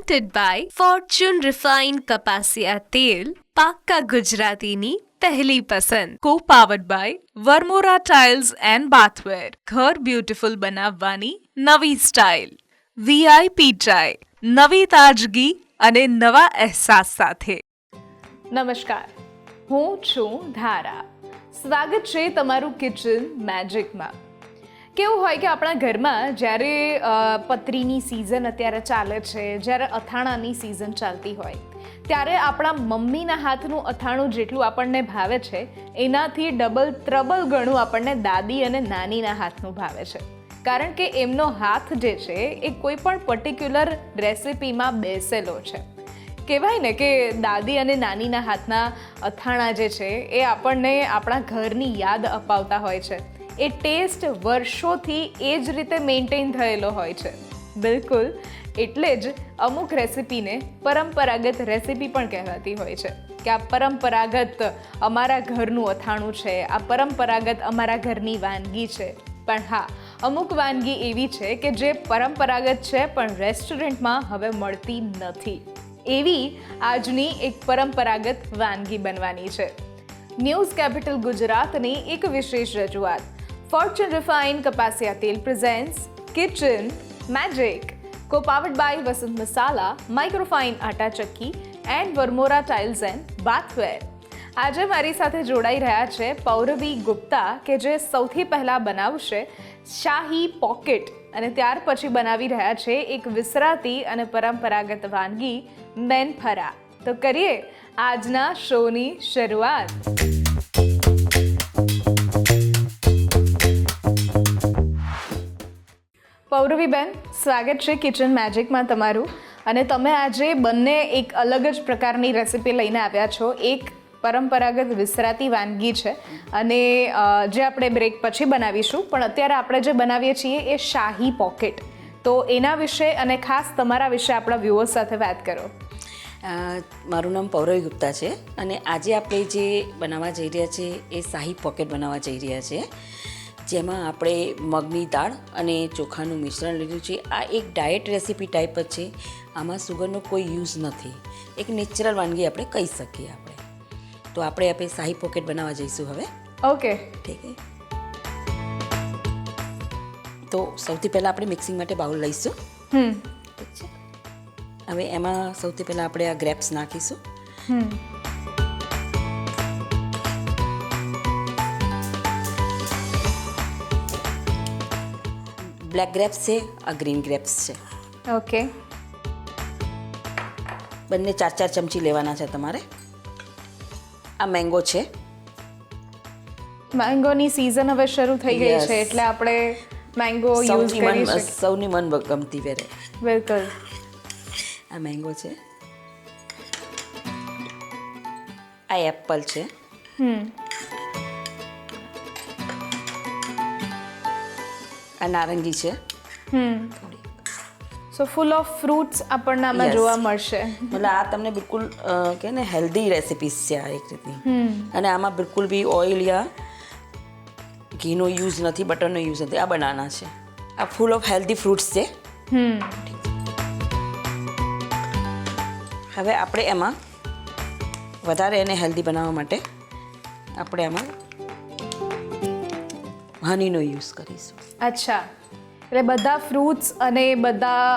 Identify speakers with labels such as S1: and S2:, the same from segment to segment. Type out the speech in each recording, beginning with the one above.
S1: presented by Fortune Refined કપાસિયા તેલ પાક્કા ગુજરાતીની પહેલી પસંદ.
S2: co-powered by Varmora Tiles and Bathware. ઘર બ્યુટીફુલ બનાવવાની નવી સ્ટાઇલ. VIP ચાય, નવી તાજગી અને નવા અહેસાસ સાથે.
S3: નમસ્કાર, હું છું ધારા. સ્વાગત છે તમારું કિચન મેજિકમાં. કેવું હોય કે આપણા ઘરમાં જ્યારે પતરીની સિઝન અત્યારે ચાલે છે, જ્યારે અથાણાની સિઝન ચાલતી હોય, ત્યારે આપણા મમ્મીના હાથનું અથાણું જેટલું આપણને ભાવે છે એનાથી ડબલ ત્રબલ ગણું આપણને દાદી અને નાનીના હાથનું ભાવે છે. કારણ કે એમનો હાથ જે છે એ કોઈ પણ પર્ટિક્યુલર રેસિપીમાં બેસેલો છે. કહેવાય ને કે દાદી અને નાનીના હાથના અથાણા જે છે એ આપણને આપણા ઘરની યાદ અપાવતા હોય છે. એ ટેસ્ટ વર્ષોથી એ જ રીતે મેન્ટેન થયેલો હોય છે. બિલકુલ, એટલે જ અમુક રેસિપીને પરંપરાગત રેસિપી પણ કહેવાતી હોય છે કે આ પરંપરાગત અમારા ઘરનું અથાણું છે, આ પરંપરાગત અમારા ઘરની વાનગી છે. પણ હા, અમુક વાનગી એવી છે કે જે પરંપરાગત છે પણ રેસ્ટોરન્ટમાં હવે મળતી નથી. એવી આજની એક પરંપરાગત વાનગી બનવાની છે. ન્યૂઝ કેપિટલ ગુજરાતની એક વિશેષ રજૂઆત ફોર્ચ્યુન રિફાઇન્ડ કપાસિયા તેલ presents kitchen magic, co-powered by Vasant Masala, Microfine Atta Chakki and Varmora tiles and bathware. આજે મારી સાથે જોડાઈ રહ્યા છે પૌરવી ગુપ્તા, કે જે સૌથી પહેલાં બનાવશે શાહી પોકેટ અને ત્યાર પછી બનાવી રહ્યા છે એક વિસરાતી અને પરંપરાગત વાનગી મેનફરા. તો કરીએ આજના શોની શરૂઆત. પૌરવીબેન, સ્વાગત છે કિચન મેજિકમાં તમારું. અને તમે આજે બંને એક અલગ જ પ્રકારની રેસિપી લઈને આવ્યા છો. એક પરંપરાગત વિસરાતી વાનગી છે અને જે આપણે બ્રેક પછી બનાવીશું, પણ અત્યારે આપણે જે બનાવીએ છીએ એ શાહી પોકેટ. તો એના વિશે અને ખાસ તમારા વિશે આપણા વ્યુઅર્સ સાથે વાત કરો.
S4: મારું નામ પૌરવી ગુપ્તા છે અને આજે આપણે જે બનાવવા જઈ રહ્યા છીએ એ શાહી પોકેટ બનાવવા જઈ રહ્યા છીએ, જેમાં આપણે મગની દાળ અને ચોખાનું મિશ્રણ લીધું છે. આ એક ડાયટ રેસીપી ટાઈપ જ છે. આમાં સુગરનો કોઈ યુઝ નથી. એક નેચરલ વાનગી આપણે કહી શકીએ આપણે. તો આપણે શાહી પોકેટ બનાવવા જઈશું હવે.
S3: ઓકે,
S4: ઠીક છે. તો સૌથી પહેલાં આપણે મિક્સિંગ માટે બાઉલ લઈશું. ઠીક છે. હવે એમાં સૌથી પહેલાં આપણે આ ગ્રેપ્સ નાખીશું. બ્લેક ગ્રેપ્સ છે, આ ગ્રીન ગ્રેપ્સ છે.
S3: ઓકે.
S4: બંને 4-4 ચમચી લેવાના છે તમારે. આ મેંગો છે.
S3: મેંગોની સિઝન હવે શરૂ થઈ ગઈ છે એટલે આપણે મેંગો યુઝ કરી શકીએ.
S4: સૌની મનગમતી વેરે.
S3: બિલકુલ.
S4: આ મેંગો છે. આ એપલ છે. આ નારંગી છે.
S3: સો ફૂલ ઓફ ફ્રૂટ્સ આપણને આમાં જોવા મળશે.
S4: મતલબ આ તમને બિલકુલ કે ને હેલ્ધી રેસિપીસ છે આ એક રીતની. અને આમાં બિલકુલ બી ઓઇલ યા ઘીનો યુઝ નથી, બટરનો યુઝ નથી. આ બનાના છે. આ ફૂલ ઓફ હેલ્ધી ફ્રૂટ્સ છે. હવે આપણે એમાં વધારે એને હેલ્ધી બનાવવા માટે આપણે આમાં હનીનો યુઝ કરીશું.
S3: અચ્છા, એટલે બધા ફ્રૂટ્સ અને બધા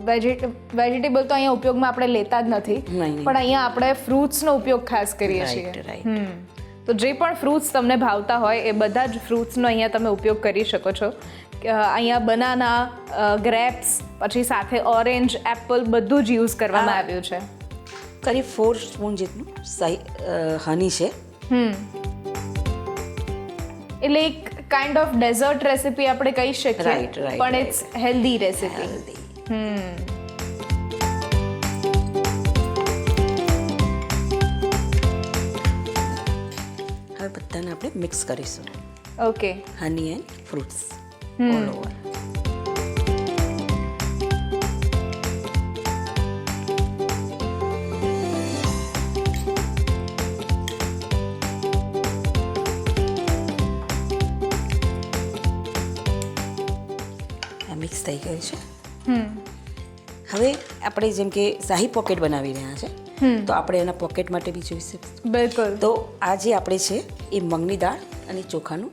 S3: વેજીટેબલ તો અહીંયા ઉપયોગમાં આપણે લેતા જ નથી, પણ અહીંયા આપણે ફ્રૂટ્સનો ઉપયોગ ખાસ કરીએ છીએ. તો જે પણ ફ્રૂટ્સ તમને ભાવતા હોય એ બધા જ ફ્રૂટ્સનો અહીંયા તમે ઉપયોગ કરી શકો છો. અહીંયા બનાના, ગ્રેપ્સ, પછી સાથે ઓરેન્જ, એપલ બધું જ યુઝ કરવામાં આવ્યું છે.
S4: કરીબ 4 સ્પૂન જેટલું હની છે.
S3: એટલે એક કાઇન્ડ ઓફ ડેઝર્ટ રેસિપી આપણે કહી શકીએ, પણ ઇટ્સ હેલ્ધી રેસિપી.
S4: હવે બધાને આપણે મિક્સ કરીશું.
S3: Okay.
S4: Honey and fruits all over. Mix થઈ ગયું છે. હવે આપણે જેમ કે શાહી પોકેટ બનાવી રહ્યા છે તો આપણે એના પોકેટ માટે બી જોઈશે.
S3: બિલકુલ.
S4: તો આ જે આપણે છે એ મગની દાળ અને ચોખાનું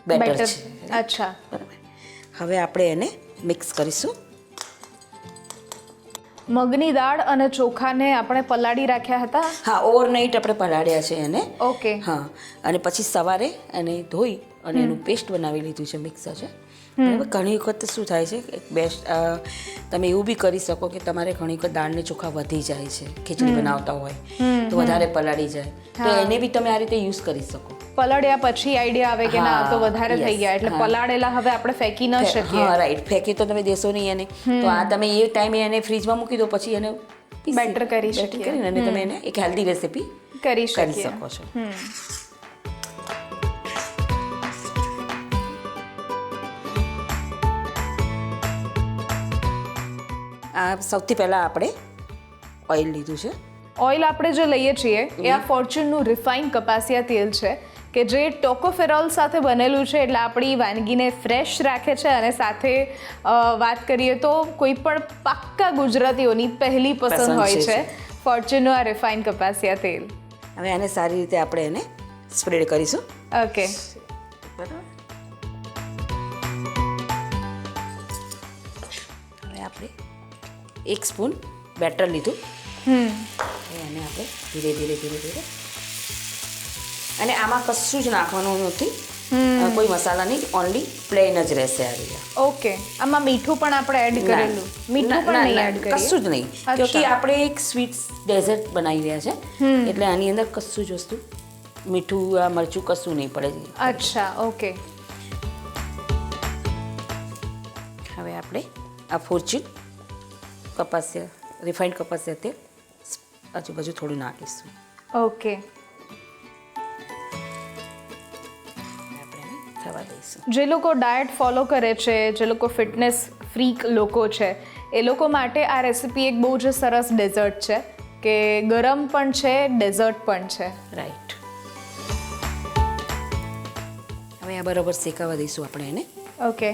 S4: બેટર
S3: બેટર.
S4: છે.
S3: અચ્છા.
S4: બરાબર. હવે આપણે એને મિક્સ કરીશું.
S3: મગની દાળ અને ચોખાને આપણે પલાળી રાખ્યા હતા.
S4: હા, ઓવરનાઇટ આપણે પલાળ્યા છે એને.
S3: ઓકે.
S4: હા, અને પછી સવારે એને ધોઈ અને એનું પેસ્ટ બનાવી લીધું છે, મિક્સર છે. બરાબર. ઘણી વખત શું થાય છે કે બેસ્ટ તમે એવું બી કરી શકો કે તમારે ઘણી વખત દાળ ને ચોખા વધી જાય છે, ખીચડી બનાવતા હોય તો વધારે પલાળી જાય, તો એને બી તમે આ રીતે યુઝ કરી શકો.
S3: પલાળ્યા પછી આઈડિયા આવે કે ના આ તો વધારે થઈ ગયા, એટલે પલાળેલા હવે આપણે ફેંકી ન શકીએ.
S4: હા, રાઈટ. ફેંકી તો તમે દેશો નહીં એને. તો આ તમે એ ટાઈમે એને ફ્રીજમાં મૂકી દો, પછી એને
S3: બેટર કરી શકીએ.
S4: કરીને અને તમે એને એક હેલ્ધી રેસીપી
S3: કરી
S4: કરી
S3: શકીએ.
S4: શકો છો. આ સૌથી પહેલાં આપણે ઓઇલ લીધું છે.
S3: ઓઇલ આપણે જે લઈએ છીએ એ આ ફોર્ચ્યુનનું રિફાઇન કપાસિયા તેલ છે કે જે ટોકોફેરોલ સાથે બનેલું છે, એટલે આપણી વાનગીને ફ્રેશ રાખે છે અને સાથે વાત કરીએ તો કોઈ પણ પાક્કા ગુજરાતીઓની પહેલી પસંદ હોય છે ફોર્ચ્યુનનું આ રિફાઇન કપાસિયા તેલ.
S4: હવે આને સારી રીતે આપણે એને સ્પ્રેડ કરીશું.
S3: ઓકે.
S4: બરાબર. હવે આપણે 1 સ્પૂન બેટર લીધું. હવે એને આપણે ધીરે ધીરે ધીરે ધીરે, અને આમાં કશું જ નાખવાનું નથી, કોઈ મસાલા નહીં, ઓનલી પ્લેન જ રહેશે આ રીતે.
S3: ઓકે. આમાં મીઠું પણ આપણે એડ કરેલું? મીઠું પણ નહીં એડ કરીએ?
S4: કશું જ નહીં, કેમકે આપણે એક સ્વીટ ડેઝર્ટ બનાવી રહ્યા છે એટલે આની અંદર કશું જ વસ્તુ મીઠું આ મરચું કશું નહીં પડે.
S3: અચ્છા. ઓકે.
S4: હવે આપણે આ ફોર્ચ્યુન કપાસિયા રિફાઇન્ડ કપાસિયા તેલ આજુબાજુ થોડું નાખીશું.
S3: ઓકે.
S4: આપણે એને થવા દઈશું.
S3: જે લોકો ડાયટ ફોલો કરે છે, જે લોકો ફિટનેસ ફ્રીક લોકો છે, એ લોકો માટે આ રેસિપી એક બહુ જ સરસ ડેઝર્ટ છે કે ગરમ પણ છે, ડેઝર્ટ પણ છે.
S4: રાઈટ. હવે આ બરાબર શેકાવા દઈશું આપણે એને.
S3: ઓકે.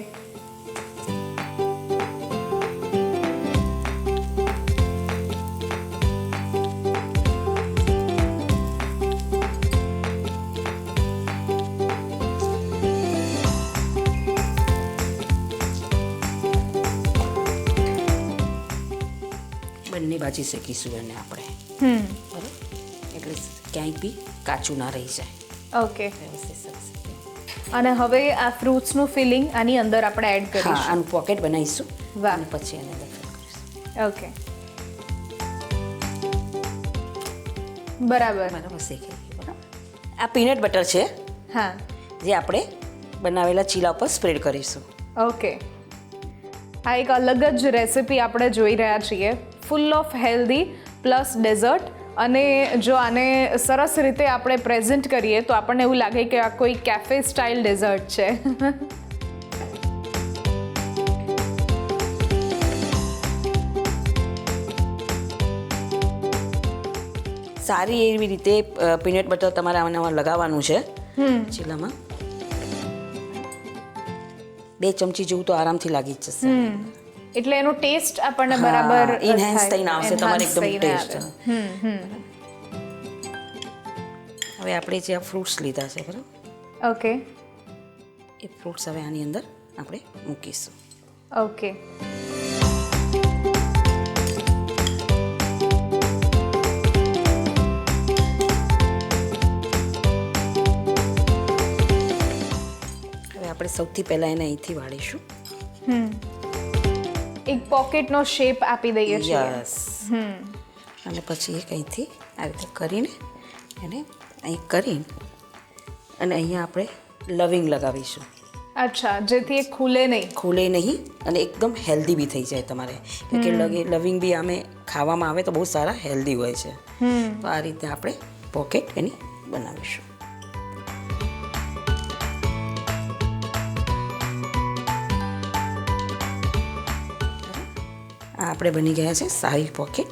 S4: બંને બાજુ શેકીશું એને આપણે. બરાબર. એટલે ક્યાંય બી કાચું ના રહી જાય.
S3: ઓકે.
S4: વ્યવસ્થિત સરસ.
S3: અને હવે આ ફ્રૂટ્સનું ફિલિંગ આની અંદર આપણે એડ
S4: હા,
S3: કરીશું.
S4: આનું પોકેટ બનાવીશું.
S3: વાહ.
S4: અને પછી એને અંદર fill કરીશું.
S3: ઓકે. બરાબર.
S4: બરાબર શેકાઈ ગયું. બરાબર. આ પીનટ બટર છે
S3: હા.
S4: જે આપણે બનાવેલા ચીલા ઉપર સ્પ્રેડ કરીશું.
S3: ઓકે. આ એક અલગ જ રેસિપી આપણે જોઈ રહ્યા છીએ, full of healthy plus dessert. અને જો આને સરસ રીતે આપણે પ્રેઝન્ટ કરીએ તો આપણને એવું લાગે કે આ કોઈ કેફે સ્ટાઇલ ડેઝર્ટ છે.
S4: સારી એવી રીતે પીનટ બટર તમારે આમાં લગાવવાનું છે ચીલામાં. 2 ચમચી જેવું તો આરામથી લાગી જ જશે.
S3: એટલે એનો ટેસ્ટ આપણને બરાબર
S4: ઇન્હેન્સ થઈને આવશે તમારે એકદમ ટેસ્ટ. હવે આપણે જે આ ફ્રૂટ્સ લીધા છે બરાબર,
S3: ઓકે.
S4: એ ફ્રૂટ્સ હવે આની અંદર આપણે મૂકીશું.
S3: ઓકે.
S4: હવે આપણે સૌથી પહેલાં એને અહીંથી વાળીશું.
S3: એક પોકેટનો શેપ આપી દઈએ છીએ.
S4: યસ. અને પછી એક અહીંથી આ રીતે કરીને એને અહીં કરીને અને અહીંયા આપણે લવિંગ લગાવીશું.
S3: અચ્છા, જેથી એ ખુલે નહીં.
S4: ખુલે નહીં અને એકદમ હેલ્ધી બી થઈ જાય તમારે, કે લવિંગ બી આમે ખાવામાં આવે તો બહુ સારા હેલ્ધી હોય છે. તો આ રીતે આપણે પોકેટ એની બનાવીશું. આ આપણે બની ગયા છે શાહી પોકેટ.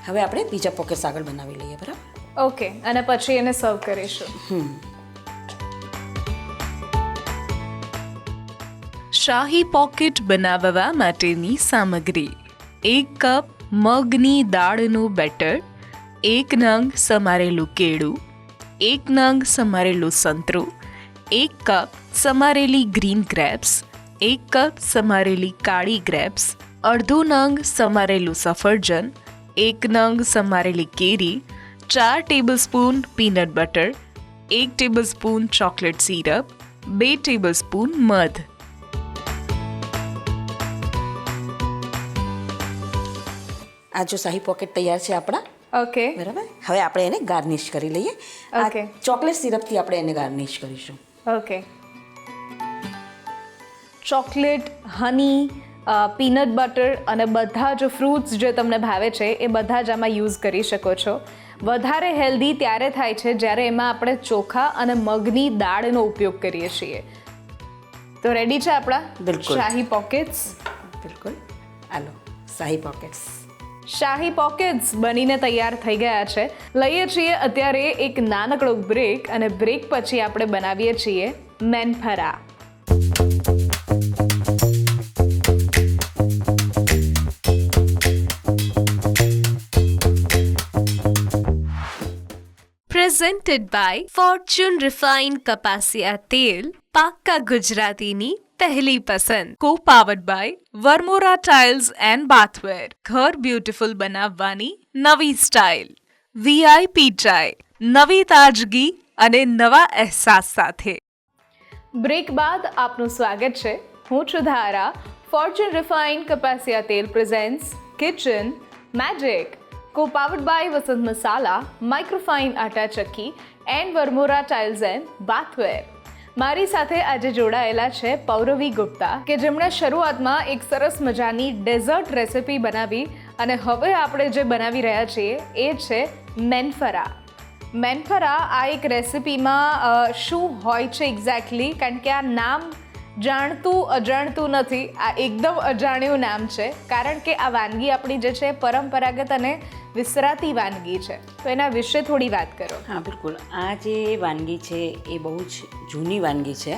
S4: હવે આપણે બીજા પોકેટ્સ આગળ બનાવી લઈએ. બરાબર.
S3: ઓકે. અને પછી એને સર્વ કરીશું.
S2: શાહી પોકેટ બનાવવા માટેની સામગ્રી: 1 કપ મગની દાળનું બેટર, 1 નંગ સમારેલું કેળું, 1 નંગ સમારેલું સંતરું, 1 કપ સમારેલી ગ્રીન ગ્રેપ્સ, 1 કપ સમારેલી કાળી ગ્રેપ્સ, અડધો નંગ સમારેલું સફરજન, 1 નંગ સમારેલી કેરી, 4 tablespoon peanut butter, 1 tablespoon chocolate syrup, 2 tablespoon મધ.
S4: આ જો શાહી પોકેટ તૈયાર છે આપણા,
S3: ઓકે
S4: બરાબર. હવે આપણે એને ગાર્નિશ કરી લઈએ.
S3: Okay.
S4: ચોકલેટ સિરપથી આપણે એને ગાર્નિશ કરીશું.
S3: ઓકે. ચોકલેટ, હની, પીનટ બટર અને બધા જ ફ્રૂટ્સ જે તમને ભાવે છે એ બધા જ આમાં યુઝ કરી શકો છો. વધારે હેલ્ધી ત્યારે થાય છે જ્યારે એમાં આપણે ચોખા અને મગની દાળનો ઉપયોગ કરીએ છીએ. તો રેડી છે આપણા
S4: બિલકુલ.
S3: શાહી પોકેટ્સ.
S4: બિલકુલ. હાલો, શાહી પોકેટ્સ.
S3: શાહી પોકેટ્સ બનીને તૈયાર થઈ ગયા છે. લઈએ છીએ અત્યારે એક નાનકડો બ્રેક અને બ્રેક પછી આપણે બનાવીએ છીએ મેનફરા.
S1: Presented by Fortune Refined કપાસિયા તેલ, પાક્કા ગુજરાતીની પહેલી પસંદ.
S2: Co-powered by Varmora Tiles and Bathware. ઘર બ્યુટીફુલ બનાવવાની નવી સ્ટાઇલ. VIP ચાય, નવી તાજગી અને નવા અહેસાસ સાથે.
S3: બ્રેક બાદ આપનું સ્વાગત છે. હું છું ધારા. ફોર્ચ્યુન રિફાઇન્ડ કપાસિયા તેલ presents kitchen magic. Co-powered by Vasant Masala, Microfine Atta Chakki and Varmora tiles and bathware. મારી સાથે આજે જોડાયેલા છે પૌરવી ગુપ્તા, કે જેમણે શરૂઆતમાં એક સરસ મજાની ડેઝર્ટ રેસિપી બનાવી અને હવે આપણે જે બનાવી રહ્યા છીએ એ છે મેનફરા. મેનફરા આ એક રેસિપીમાં શું હોય છે એક્ઝેક્ટલી, કારણ કે આ નામ જાણતું અજાણતું નથી, આ એકદમ અજાણ્યું નામ છે, કારણ કે આ વાનગી આપણી જે છે પરંપરાગત અને વિસરાતી વાનગી છે. તો એના વિશે થોડી વાત કરો.
S4: હા, બિલકુલ. આ જે વાનગી છે એ બહુ જ જૂની વાનગી છે,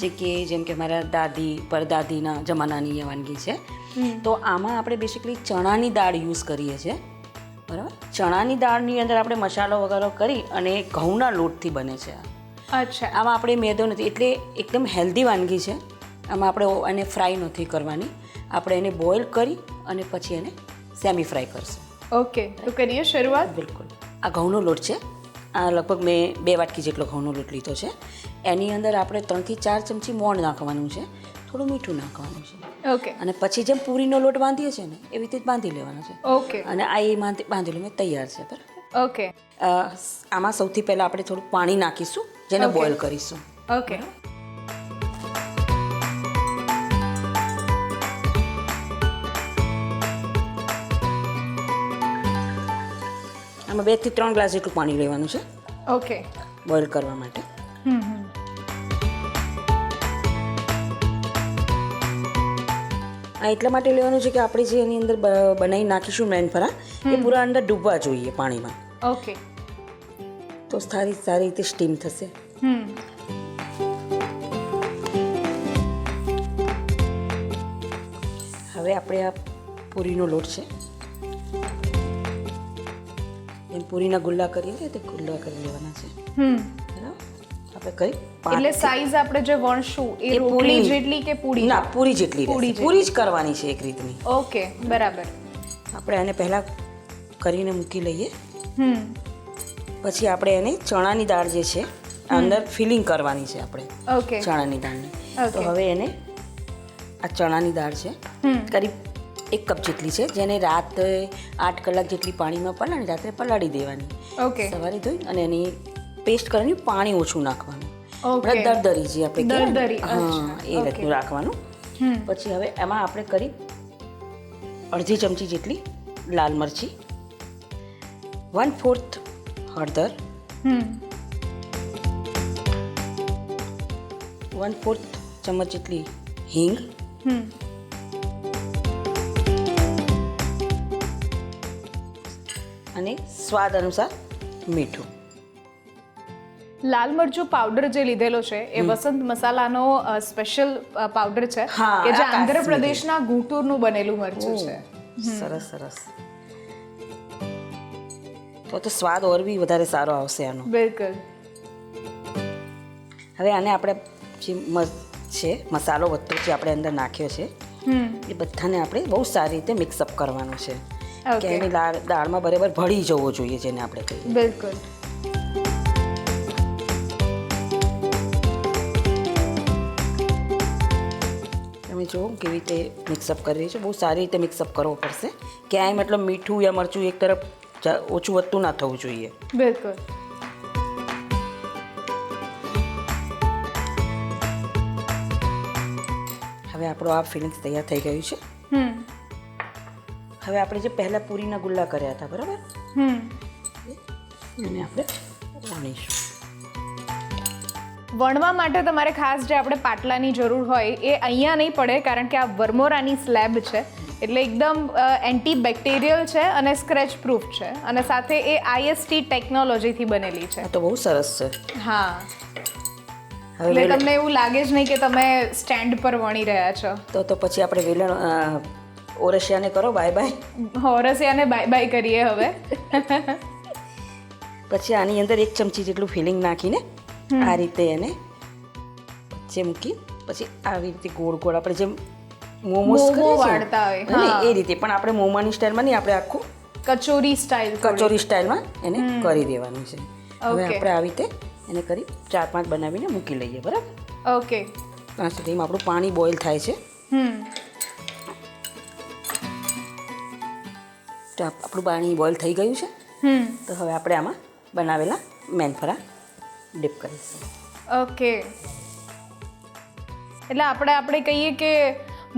S4: જે કે જેમ કે મારા દાદી પરદાદીના જમાનાની એ વાનગી છે. તો આમાં આપણે બેસિકલી ચણાની દાળ યુઝ કરીએ છીએ, બરાબર. ચણાની દાળની અંદર આપણે મસાલો વગેરે કરી અને ઘઉંના લોટથી બને છે.
S3: અચ્છા.
S4: આમાં આપણે મેદો નથી, એટલે એકદમ હેલ્ધી વાનગી છે. આમાં આપણે એને ફ્રાય નથી કરવાની, આપણે એને બોઇલ કરી અને પછી એને સેમી ફ્રાય કરશું.
S3: ઓકે, તો કરીએ શરૂઆત.
S4: બિલકુલ. આ ઘઉંનો લોટ છે. આ લગભગ મેં 2 વાટકી જેટલો ઘઉંનો લોટ લીધો છે. એની અંદર આપણે 3 થી 4 ચમચી મોણ નાખવાનું છે, થોડું મીઠું નાખવાનું છે.
S3: ઓકે.
S4: અને પછી જેમ પૂરીનો લોટ બાંધીએ છીએ ને એવી રીતે જ બાંધી લેવાનો છે.
S3: ઓકે.
S4: અને આ એ બાંધેલું મેં તૈયાર છે. બરાબર.
S3: ઓકે.
S4: આમાં સૌથી પહેલાં આપણે થોડું પાણી નાખીશું, જેને
S3: Okay.
S4: બોઇલ કરીશું.
S3: ઓકે.
S4: આમાં 2 થી 3 ગ્લાસ જેટલું પાણી લેવાનું છે
S3: ઓકે.
S4: બોઇલ કરવા માટે. આ એટલા માટે લેવાનું છે કે આપણે જે એની અંદર બનાવી નાખીશું મેનફરા એ પૂરા અંદર ડૂબવા જોઈએ પાણીમાં.
S3: ઓકે.
S4: તો સારી રીતે સ્ટીમ થશે. હવે આપણે આ પૂરીનો લોટ છે, એમ પૂરીના ગુલ્લા કરીએ છીએ તે ગુલ્લા કરી લેવાના છે. બરાબર. આપણે કરી
S3: એટલે સાઈઝ આપણે જે વણશું એ
S4: એ
S3: રોટલી
S4: પૂરી-
S3: જેટલી કે પૂરી?
S4: ના, પૂરી જેટલી
S3: પૂરી
S4: રહેશે. પૂરી જ કરવાની છે એક રીતની.
S3: ઓકે, બરાબર.
S4: આપણે આને પહેલાં કરીને મૂકી લઈએ. પછી આપણે એને ચણાની દાળ જે છે અંદર ફિલિંગ કરવાની છે આપણે
S3: ઓકે.
S4: ચણાની દાળની. તો
S3: Okay.
S4: હવે એને આ ચણાની દાળ છે કરીબ 1 કપ જેટલી છે, જેને રાતે 8 કલાક જેટલી પાણીમાં પલાળી રાત્રે પલાળી દેવાની.
S3: ઓકે.
S4: સવારે ધોઈ અને એની પેસ્ટ કરવાની, પાણી ઓછું નાખવાનું.
S3: ઓકે.
S4: દરદરી જે આપણે કહેવાય ને,
S3: દરદરી,
S4: હા,
S3: અચ્છા.
S4: એ રીતનું રાખવાનું. પછી હવે એમાં આપણે કરી અડધી ચમચી જેટલી લાલ મરચી, 1/4 હળદર, 1/4 ચમચ જેટલી હિંગ, અને સ્વાદ અનુસાર મીઠું.
S3: લાલ મરચું પાવડર જે લીધેલો છે એ વસંત મસાલાનો સ્પેશિયલ પાવડર છે
S4: હા,
S3: કે જે
S4: આ
S3: આંધ્રપ્રદેશના ગુંટૂરનું બનેલું મરચું છે.
S4: સરસ સરસ. તો સ્વાદ ઓર બી વધારે સારો આવશે આનો.
S3: બિલકુલ.
S4: હવે આને આપણે જે છે મસાલો બધો જે આપણે અંદર નાખ્યો છે એ બધાને આપણે બહુ સારી રીતે મિક્સઅપ કરવાનું છે કે એની દાળમાં બરાબર ભળી જવો જોઈએ જેને આપણે કહીએ.
S3: બિલકુલ.
S4: તમે જુઓ કેવી રીતે મિક્સઅપ કરી રહી છે, બહુ સારી રીતે મિક્સઅપ કરવો પડશે. ક્યાંય મતલબ મીઠું યા મરચું એક તરફ ઓછું વધતું ના થવું જોઈએ.
S3: બિલકુલ.
S4: હવે આપણો આ ફિલિંગ્સ તૈયાર થઈ ગયું છે. હવે આપણે જે પહેલાં પૂરીના ગુલ્લા કર્યા હતા બરાબર, એને આપણે વણીશું.
S3: વણવા માટે તમારે ખાસ જે આપણે પાટલાની જરૂર હોય એ અહીંયા નહીં પડે, કારણ કે આ વર્મોરાની સ્લેબ છે એટલે એકદમ એન્ટીબેક્ટેરિયલ છે અને સ્ક્રેચ પ્રૂફ છે, અને સાથે એ IST ટેકનોલોજીથી બનેલી છે.
S4: આ તો બહુ સરસ છે.
S3: હા,
S4: હવે
S3: એટલે તમને એવું લાગે જ નહીં કે તમે સ્ટેન્ડ પર વણી રહ્યા છો.
S4: તો પછી આપણે વેલણ ઓરસિયાને કરો બાય બાય.
S3: હોરસિયાને બાય બાય કરીએ હવે.
S4: પછી આની અંદર 1 ચમચી જેટલું ફિલિંગ નાખીને આ રીતે એને વચ્ચે મૂકી પછી આવી રીતે ગોળ ગોળ આપણે જેમ મોમોસ
S3: વાળતા હોય
S4: એ રીતે, પણ આપણે મોમાની સ્ટાઇલમાં નહીં, આપણે આખું
S3: કચોરી સ્ટાઇલ
S4: કચોરી સ્ટાઇલમાં એને કરી દેવાનું છે. હવે આપણે આવી રીતે એને કરી 4-5 બનાવીને મૂકી લઈએ બરાબર.
S3: ઓકે.
S4: ત્યાં સુધીમાં આપણું પાણી બોઇલ થાય છે. તો આપણું પાણી બોઇલ થઈ ગયું છે. તો હવે આપણે આમાં બનાવેલા મેનફરા ડીપ કરીશું.
S3: ઓકે. એટલે આપણે કહીએ કે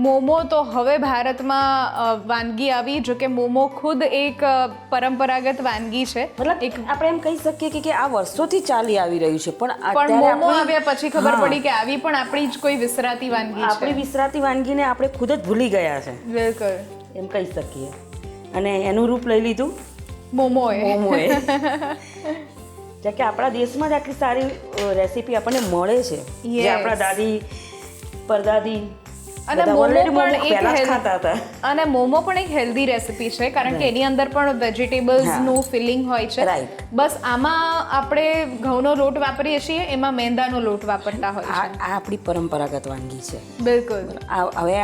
S3: મોમો તો હવે ભારતમાં વાનગી આવી, જો કે મોમો ખુદ એક પરંપરાગત વાનગી છે.
S4: મતલબ એક આપણે એમ કહી શકીએ કે આ વર્ષોથી ચાલી આવી રહ્યું છે,
S3: પણ મોમો આવ્યા પછી ખબર પડી કે આવી પણ આપણી જ કોઈ વિસરાતી વાનગી છે.
S4: આપણી વિસરાતી વાનગીને આપણે ખુદ જ ભૂલી ગયા છે
S3: બિલકુલ
S4: એમ કહી શકીએ, અને એનું રૂપ લઈ લીધું
S3: મોમોએ.
S4: જેમ કે આપણા દેશમાં જ આટલી સારી રેસીપી આપણને મળે છે, જે આપણા દાદી પરદાદી
S3: અને મોમો પણ એક હેલ્ધી રેસીપી છે, કારણ કે એની અંદર પણ વેજીટેબલ્સનું ફિલિંગ હોય છે. બસ આમાં આપણે ઘઉંનો લોટ વાપરીએ છીએ, એમાં મેંદાનો લોટ વાપરતા હોય છે.
S4: આ આપણી પરંપરાગત વાનગી છે.
S3: બિલકુલ.
S4: હવે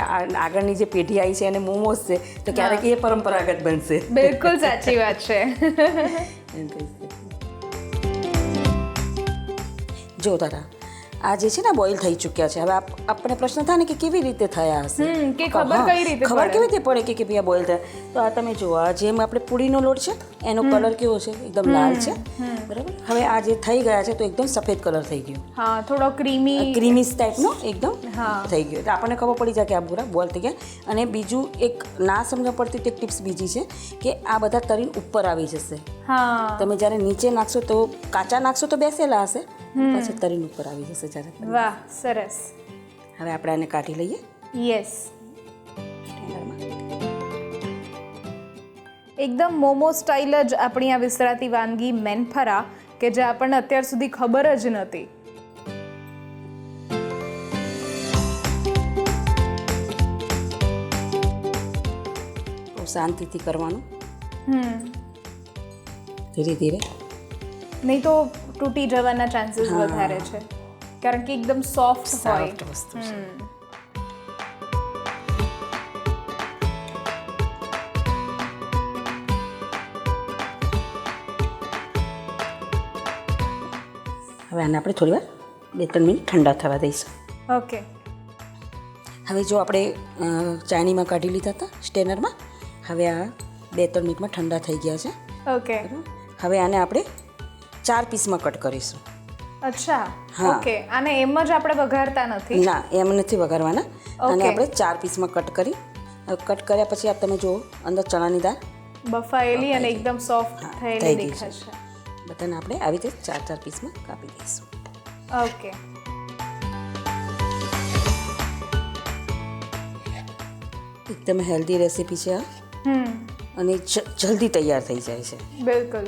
S4: આગળની જે પેઢી આવી છે અને મોમોસ છે, તો ક્યારેક એ પરંપરાગત બનશે.
S3: બિલકુલ સાચી વાત છે.
S4: જો તારા આ જે છે ને બોઇલ થઈ ચૂક્યા છે. હવે આપણને પ્રશ્ન થાય ને કે કેવી રીતે થયા હશે,
S3: કે ખબર કઈ રીતે
S4: ખબર કેવી રીતે પડે કે ભાઈ આ બોઇલ થયા? તો આ તમે જુઓ, આ જેમ આપણે પૂરીનો લોટ છે એનો કલર કેવો છે, એકદમ લાલ છે બરાબર. હવે આ જે થઈ ગયા છે તો એકદમ સફેદ કલર થઈ ગયો.
S3: હા, થોડો ક્રીમી
S4: ટાઈપનો એકદમ થઈ ગયો. એટલે આપણને ખબર પડી જાય કે આ પૂરા બોઇલ થઈ ગયા. અને બીજું એક ના સમજ પડતી એક ટિપ્સ બીજી છે કે આ બધા તરીને ઉપર આવી જશે. તમે જ્યારે નીચે નાખશો તો કાચા નાખશો તો બેસેલા હશે, પછી તરીને ઉપર આવી જશે જ્યારે.
S3: વાહ, સરસ.
S4: હવે આપણે આને કાઢી લઈએ.
S3: યસ, એકદમ મોમો સ્ટાઇલ જ આપણી આ વિસરાતી વાનગી મેનફરા, કે જે આપણને અત્યાર સુધી ખબર જ નથી.
S4: શાંતિથી કરવાનું, ધીરે ધીરે,
S3: નહીં તો તૂટી જવાના ચાન્સીસ વધારે છે, કારણ કે એકદમ સોફ્ટ હોય
S4: વસ્તુ છે. હવે આને આપણે થોડી વાર 2-3 મિનિટ ઠંડા થવા દઈશું.
S3: ઓકે.
S4: હવે જો આપણે ચાયણીમાં કાઢી લીધા હતા સ્ટેનરમાં, હવે આ 2-3 મિનિટમાં ઠંડા થઈ ગયા છે.
S3: ઓકે.
S4: હવે આને આપણે 4 પીસમાં કટ કરીશું.
S3: અચ્છા, ઓકે. આને એમ જ આપણે વઘારતા નથી?
S4: ના, એમ નથી વઘારવાના. અને આપણે 4 પીસમાં કટ કર્યા પછી આ તમે જુઓ અંદર ચણાની દાળ
S3: બફાયેલી અને એકદમ સોફ્ટ થયેલી દેખાશે.
S4: બધાને આપણે આવી રીતે 4 પીસમાં કાપી દઈશું.
S3: ઓકે.
S4: એકદમ હેલ્ધી રેસીપી છે આ, અને જલ્દી તૈયાર થઈ જાય છે.
S3: બિલકુલ.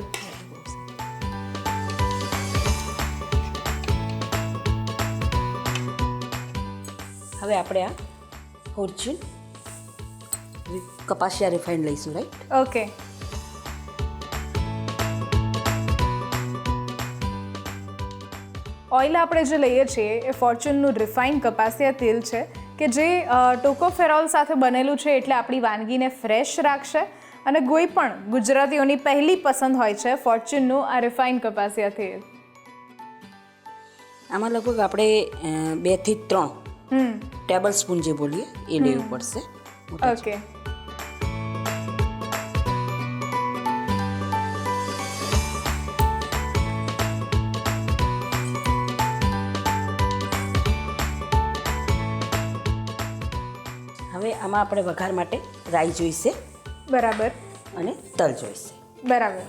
S4: હવે આપણે આ હોર્ચુન કપાસિયા રિફાઇન્ડ લઈશું, રાઈટ?
S3: ઓકે. ઓઇલ આપણે જે લઈએ છીએ એ ફોર્ચ્યુનનું રિફાઇન્ડ કપાસિયા તેલ છે કે જે ટોકોફેરોલ સાથે બનેલું છે, એટલે આપણી વાનગીને ફ્રેશ રાખશે. અને કોઈ પણ ગુજરાતીઓની પહેલી પસંદ હોય છે ફોર્ચ્યુનનું આ રિફાઇન્ડ કપાસિયા તેલ.
S4: આમાં લગભગ આપણે 2 થી 3 ટેબલ સ્પૂન જે બોલીએ એ લેવું પડશે.
S3: ઓકે.
S4: હવે આમાં આપણે વઘાર માટે રાઈ જોઈશે
S3: બરાબર.
S4: અને તલ જોઈશે.
S3: બરાબર.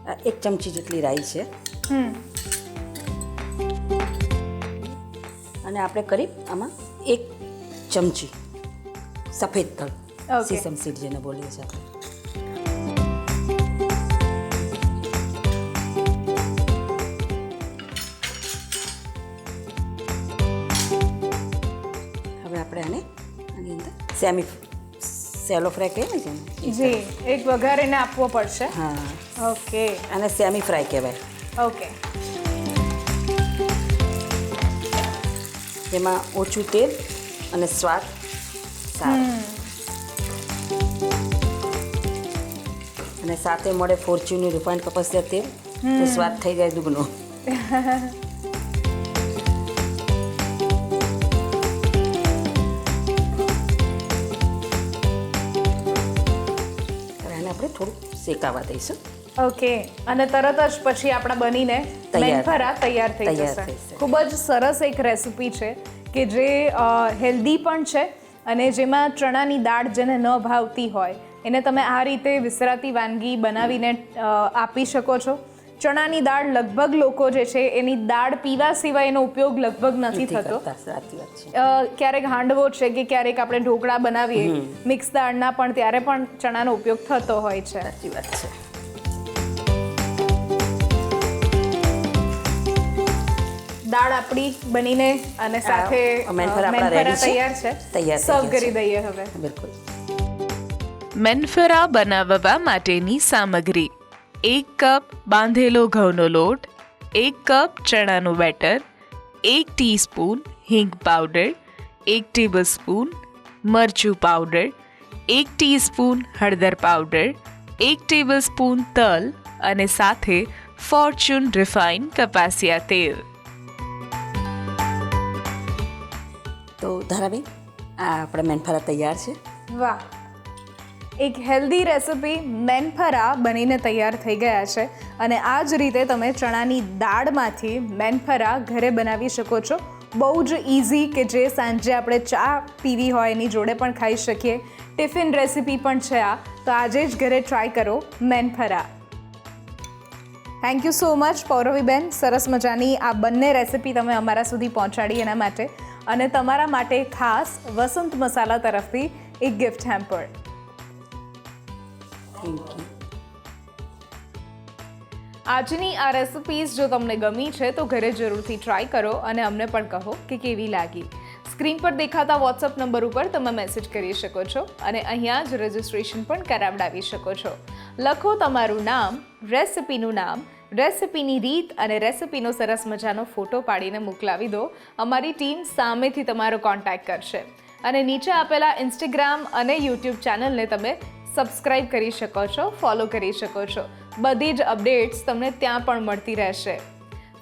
S4: આ 1 ચમચી જેટલી રાઈ છે. અને આપણે કરીબ આમાં 1 ચમચી સફેદ તલ,
S3: Okay.
S4: સીસમ સીડ જેને બોલીએ છીએ આપણે. હવે આપણે આની અંદર સેલો ફ્રાય કહીએ ને જેને,
S3: જી, એક વઘારીને આપવો પડશે.
S4: હા,
S3: ઓકે.
S4: આને સેમી ફ્રાય કહેવાય.
S3: ઓકે.
S4: જેમાં ઓછું તેલ અને સ્વાદ સારો. અને સાથે મળે ફોર્ચ્યુનનું રિફાઇન્ડ કપાસિયા તેલ, તો સ્વાદ થઈ જાય દુગનો. આને આપણે થોડું શેકાવા દઈશું.
S3: ઓકે. અને તરત જ પછી આપણા બનીને મેન્ફરા તૈયાર થઈ
S4: તૈયાર
S3: જશે.
S4: થઈ જશે.
S3: ખૂબ જ સરસ એક રેસિપી છે કે જે હેલ્ધી પણ છે અને જેમાં ચણાની દાળ જેને ન ભાવતી હોય એને તમે આ રીતે વિસરાતી વાનગી બનાવીને આપી શકો છો. ચણાની દાળ લગભગ લોકો જે છે એની દાળ પીવા સિવાય એનો ઉપયોગ લગભગ નથી થતો.
S4: કરતા, સાચી વાત છે.
S3: ક્યારેક હાંડવો છે કે ક્યારેક આપણે ઢોકળા બનાવીએ મિક્સ દાળના, પણ ત્યારે પણ ચણાનો ઉપયોગ થતો હોય છે.
S4: સાચી વાત છે.
S3: દાળ આપણી બનીને અને સાથે
S4: મેન્ફરા આપણા
S3: મેન્ફરા
S4: ready છે.
S3: તૈયાર છે.
S4: તૈયાર થઈ
S3: સર્વ
S4: ગયા
S3: કરી
S4: છે.
S3: દઈએ હવે.
S4: બિલકુલ.
S2: મેન્ફરા બનાવવા માટેની સામગ્રી: 1 કપ બાંધેલો ઘઉંનો લોટ, 1 કપ ચણાનું બેટર, 1 ટીસ્પૂન હિંગ પાવડર, 1 ટેબલસ્પૂન મરચું પાવડર, 1 ટીસ્પૂન હળદર પાવડર, 1 ટેબલસ્પૂન તલ અને સાથે ફોર્ચ્યુન રિફાઇન્ડ કપાસિયા તેલ.
S4: તો ધારાબેન, આ આપણા મેન્ફરા તૈયાર છે.
S3: વાહ, એક હેલ્ધી રેસિપી મેન્ફરા બનીને તૈયાર થઈ ગયા છે. અને આ જ રીતે તમે ચણાની દાળમાંથી મેન્ફરા ઘરે બનાવી શકો છો. બહુ જ ઇઝી, કે જે સાંજે આપણે ચા પીવી હોય એની જોડે પણ ખાઈ શકીએ. ટિફિન રેસિપી પણ છે આ, તો આજે જ ઘરે ટ્રાય કરો મેન્ફરા. થેન્ક યુ સો મચ પૌરવીબેન, સરસ મજાની આ બંને રેસિપી તમે અમારા સુધી પહોંચાડી એના માટે. અને તમારા માટે ખાસ વસંત મસાલા તરફથી એક ગિફ્ટ હેમ્પર.
S4: Thank you.
S3: આજની આ રેસિપીઝ જો તમને ગમી છે તો ઘરે જરૂરથી ટ્રાય કરો અને અમને પણ કહો કે કેવી લાગી. સ્ક્રીન પર દેખાતા વોટ્સઅપ નંબર ઉપર તમે મેસેજ કરી શકો છો અને અહીંયા જ રજિસ્ટ્રેશન પણ કરાવડાવી શકો છો. લખો તમારું નામ, રેસિપીનું નામ, રેસિપીની રીત અને રેસિપીનો સરસ મજાનો ફોટો પાડીને મોકલાવી દો. અમારી ટીમ સામેથી તમારો કોન્ટેક્ટ કરશે. અને નીચે આપેલા ઇન્સ્ટાગ્રામ અને યુટ્યુબ ચેનલને તમે સબસ્ક્રાઇબ કરી શકો છો, ફોલો કરી શકો છો. બધી જ અપડેટ્સ તમને ત્યાં પણ મળતી રહેશે.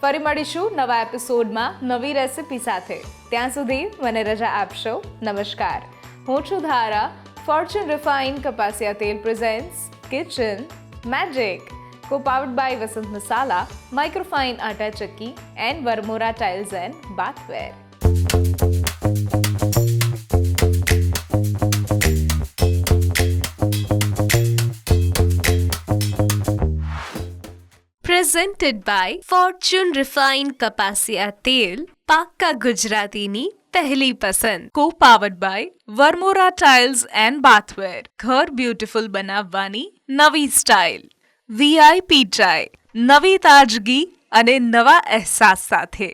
S3: ફરી મળીશું નવા એપિસોડમાં નવી રેસિપી સાથે. ત્યાં સુધી મને રજા આપશો. નમસ્કાર. હું છું ધારા. ફોર્ચ્યુન રિફાઇન્ડ કપાસિયા તેલ presents kitchen magic, co-powered by Vasant Masala, Microfine Atta Chakki and Varmora Tiles and Bathware.
S1: Presented by Fortune Refined Kapasia Tel, પાક્કા ગુજરાતીની પહેલી પસંદ.
S2: Co-powered by Varmora Tiles and Bathware. ઘર બ્યુટીફુલ બનાવવાની નવી સ્ટાઇલ. VIP ચાય, નવી તાજગી અને નવા અહેસાસ સાથે.